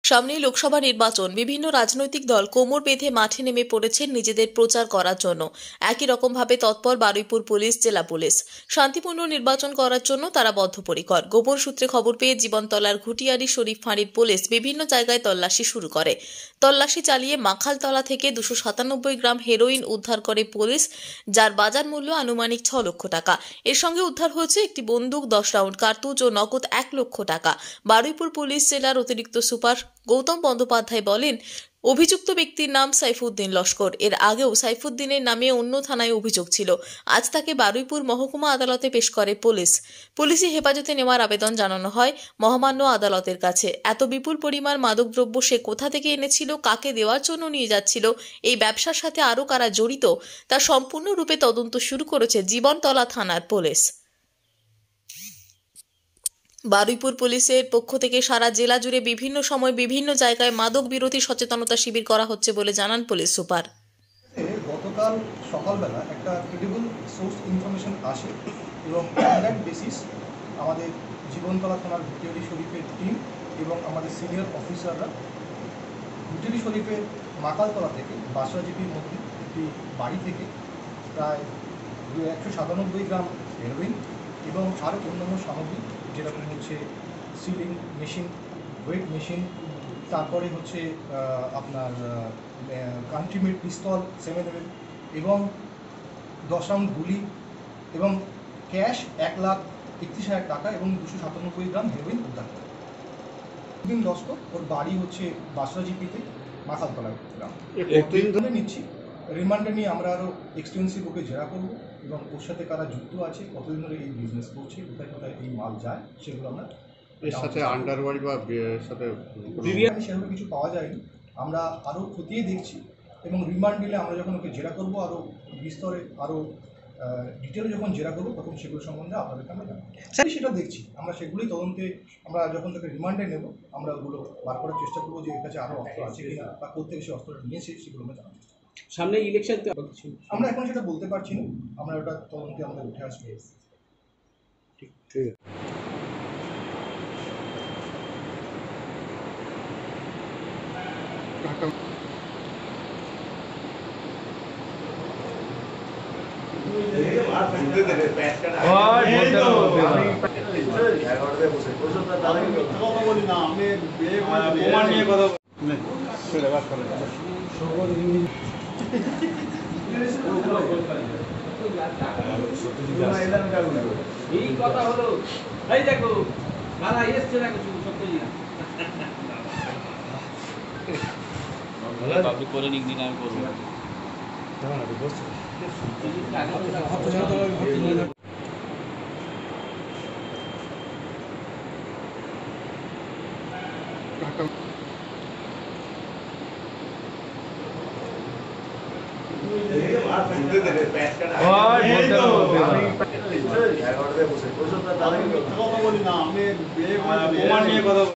সামনেই লোকসভা নির্বাচন। বিভিন্ন রাজনৈতিক দল কোমর বেঁধে মাঠে নেমে পড়েছেন নিজেদের প্রচার করার জন্য। একই রকমভাবে তৎপর বারুইপুর পুলিশ, জেলা পুলিশ। শান্তিপূর্ণ নির্বাচন করার জন্য তারা বদ্ধপরিকর। গোপন সূত্রে খবর পেয়ে জীবনতলার ঘুটিয়ারি শরীফ ফাঁড়ির পুলিশ বিভিন্ন জায়গায় তল্লাশি শুরু করে। তল্লাশি চালিয়ে মাখালতলা থেকে 297 গ্রাম হেরোইন উদ্ধার করে পুলিশ, যার বাজার মূল্য আনুমানিক 6 লক্ষ টাকা। এর সঙ্গে উদ্ধার হয়েছে একটি বন্দুক, 10 রাউন্ড কার্তুজ ও নগদ 1 লক্ষ টাকা। বারুইপুর পুলিশ জেলার অতিরিক্ত সুপার গৌতম বন্দ্যোপাধ্যায় বলেন, অভিযুক্ত ব্যক্তির নাম সাইফুদ্দিন লস্কর। এর আগেও সাইফুদ্দিনের নামে অন্য থানায় অভিযোগ ছিল। আজ তাকে বারুইপুর মহকুমা আদালতে পেশ করে পুলিশ। পুলিশি হেফাজতে নেওয়ার আবেদন জানানো হয় মহামান্য আদালতের কাছে। এত বিপুল পরিমাণ মাদকদ্রব্য সে কোথা থেকে এনেছিল, কাকে দেওয়ার জন্য নিয়ে যাচ্ছিল, এই ব্যবসার সাথে আরও কারা জড়িত, তা সম্পূর্ণরূপে তদন্ত শুরু করেছে জীবনতলা থানার পুলিশ। বারুইপুর পুলিশের পক্ষ থেকে সারা জেলা জুড়ে বিভিন্ন সময় বিভিন্ন জায়গায় মাদক বিরোধী সচেতনতা শিবির করা হচ্ছে বলে জানান পুলিশ সুপার। গতকাল সকালবেলা একটা ক্রেডিবল সোর্স ইনফরমেশন আসে এবং অন দ্যাট বেসিস আমাদের জীবনতলা থানার ঘুটিয়ারি শরীফের টিম এবং আমাদের সিনিয়র অফিসাররা ঘুটিয়ারি শরীফের মাকালতলা থেকে বাসরাজিপির মধ্যে একটি বাড়ি থেকে প্রায় 197 গ্রাম হেরোইন এবং আরও অন্যান্য সামগ্রী যেরকম হচ্ছে সিলিং মেশিন, ওয়েট মেশিন, তারপরে হচ্ছে আপনার কান্ট্রিমেড পিস্তল 7mm এবং 10 রাউন্ড গুলি এবং ক্যাশ 1,31,000 টাকা এবং 297 গ্রাম হেরোইন উদ্ধার করে। দিন লস্কর, ওর বাড়ি হচ্ছে বাসরাজিপিতে মাখালতলা গ্রাম। ধরে নিচ্ছি রিমান্ডে নিয়ে আমরা আরও এক্সটেন্সিভ ওকে জেরা করবো এবং ওর সাথে কারা যুক্ত আছে, কতদিন ধরে এই বিজনেস করছে, কোথায় কোথায় এই মাল যায়, সেগুলো আমরা এর সাথে আন্ডারওয়ার্ল্ড বা সাথে সেভাবে কিছু পাওয়া যায়নি। আমরা আরও খতিয়ে দেখছি এবং রিমান্ড নিলে আমরা যখন ওকে জেরা করবো আরও বিস্তরে আরও ডিটেলে যখন জেরা করবো তখন সেগুলো সম্বন্ধে আপনাদেরকে আমরা জানাবো। সেটা দেখছি আমরা, সেগুলোই তদন্তে আমরা যখন তাকে রিমান্ডে নেব আমরা ওগুলো বার করার চেষ্টা করবো যে এর কাছে আরও অস্ত্র আছে কিনা বা কোথেকে সে অস্ত্রটা নিয়েছে সেগুলো আমরা জানার চেষ্টা করবো। সামনে ইলেকশন আমরা এখন সেটা বলতে পারছি না, আমরা ওটা তদন্তে আমাদের উঠে আসবে। ঠিক আছে। এই কথা হলো, এই দেখো দাদা এসছে, দেখো সত্যি পাবলিক করে নিক দিন আমি করবো। কথা